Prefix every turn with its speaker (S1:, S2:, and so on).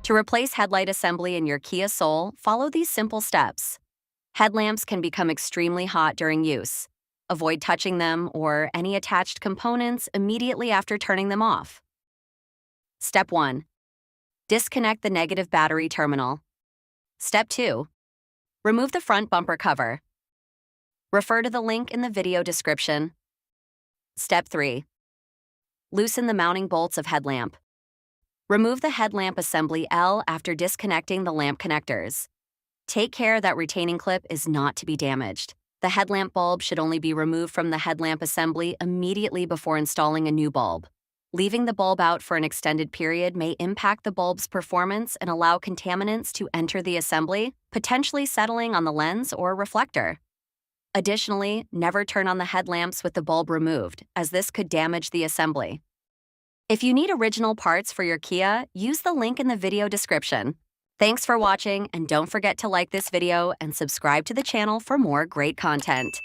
S1: To replace headlight assembly in your Kia Soul, follow these simple steps. Headlamps can become extremely hot during use. Avoid touching them or any attached components immediately after turning them off. Step 1. Disconnect the negative battery terminal. Step 2. Remove the front bumper cover. Refer to the link in the video description. Step 3. Loosen the mounting bolts of headlamp. Remove the headlamp assembly L after disconnecting the lamp connectors. Take care that retaining clip is not to be damaged. The headlamp bulb should only be removed from the headlamp assembly immediately before installing a new bulb. Leaving the bulb out for an extended period may impact the bulb's performance and allow contaminants to enter the assembly, potentially settling on the lens or reflector. Additionally, never turn on the headlamps with the bulb removed, as this could damage the assembly. If you need original parts for your Kia, use the link in the video description. Thanks for watching, and don't forget to like this video and subscribe to the channel for more great content.